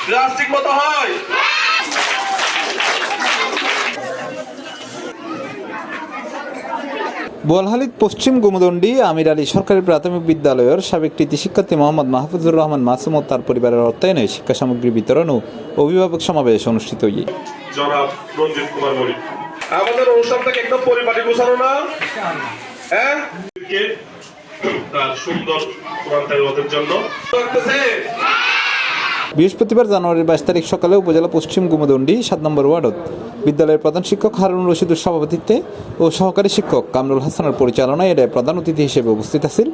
Class ঠিক মতো হয়? বোয়ালখালীর পশ্চিম গুমদণ্ডী আমির আলী সরকারি প্রাথমিক বিদ্যালয়ের সাবেক কৃতি শিক্ষার্থী মোহাম্মদ মাহফুজুর রহমান মাসুম ও তার পরিবারের অর্থায়নে শিক্ষা সামগ্রী বিতরণ ও অভিভাবক সমাবেশ অনুষ্ঠিত হয়ে জনাব রঞ্জিত কুমার মল্লিক। আমাদের অনুষ্ঠানটাকে একদম পরিপাটি গোছানো না, হ্যাঁ, তার সুন্দর কোরআন তেলাওয়াতের জন্য বৃহস্পতিবার জানুয়ারির 22 তারিখ সকালে উপজেলা পশ্চিম গুমদণ্ডী 7 নম্বর ওয়ার্ডত বিদ্যালয়ের প্রধান শিক্ষক হারুন রশিদুর সভাপতিত্বে ও সহকারী শিক্ষক কামরুল হাসানের পরিচালনায় এর প্রধান অতিথি হিসেবে উপস্থিত আছেন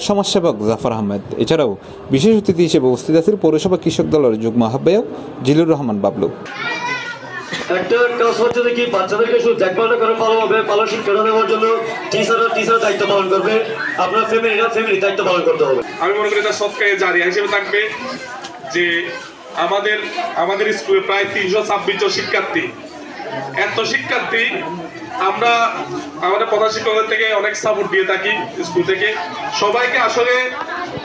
সমাজসেবক জাফর আহমেদ। এছাড়াও বিশেষ অতিথি হিসেবে উপস্থিত আছেন পৌরসভা কৃষক দলের যুগ্ম আহ্বায়ক জিলুর রহমান বাবলু। একটা কাজ হচ্ছে কি বাচ্চাদেরকে শুধু দেখভাল করে ভালো হবে, ভালো শিক্ষা দেওয়ার জন্য টিচার দায়িত্ব পালন করবে, আপনার ফ্যামিলি দায়িত্ব পালন করতে হবে। আমি মনে করি এটা সৎকারে জারি হিসেবে থাকবে যে আমাদের স্কুলে প্রায় 326 জন শিক্ষার্থী, এত শিক্ষার্থী আমরা আমাদের প্রধান শিক্ষকের থেকে অনেক সাপোর্ট দিয়ে থাকি স্কুল থেকে। সবাইকে আসলে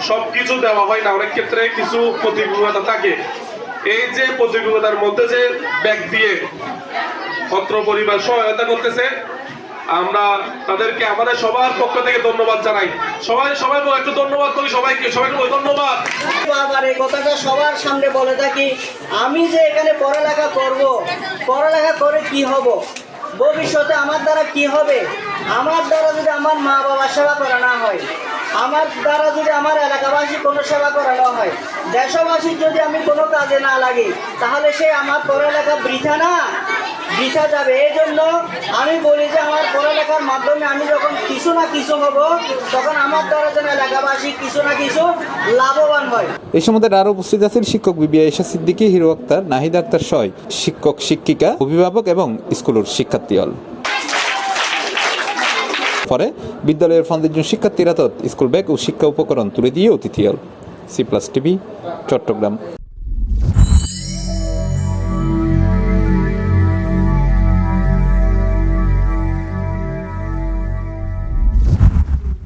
সবকিছু দেওয়া হয় না, অনেক ক্ষেত্রে কিছু প্রতিকূলতা থাকে। এই যে প্রতিকূলতার মধ্যে যে ব্যাগ দিয়ে পত্র পরিবার সহায়তা করতেছে, আমরা তাদেরকে আমাদের সবার পক্ষ থেকে ধন্যবাদ জানাই। সবাই একটু ধন্যবাদ করি, সবাইকে ধন্যবাদ। বারবার এই কথাটা সবার সামনে বলে থাকি, আমি যে এখানে পড়ালেখা করব, পড়ালেখা করে কি হব, ভবিষ্যতে আমার দ্বারা কি হবে, আমার দ্বারা যদি আমার মা বাবা সেবা করা না হয়, আমার দ্বারা যদি আমার এলাকাবাসী কোনো সেবা করানো হয়, দেশবাসীর যদি আমি কোনো কাজে না লাগি, তাহলে সে আমার পড়ালেখা বৃথা যাবে। এই জন্য আমি বলি যে আমার পড়ালেখার মাধ্যমে আমি যখন কিছু না কিছু হব, তখন আমার দ্বারা যেন এলাকাবাসী কিছু না কিছু লাভবান হয়। এই সময় আরও উপস্থিত আছেন শিক্ষক বিবি আয়েশা সিদ্দিকী, হিরো আক্তার, নাহিদ আক্তার সহ শিক্ষক শিক্ষিকা, অভিভাবক এবং স্কুলের শিক্ষার্থী হল। পরে বিদ্যালয়ের 50 জন শিক্ষার্থীর হাতত স্কুল ব্যাগ ও শিক্ষা উপকরণ তুলে দিয়ে অতিথি হল। C+ TV, Chittagong.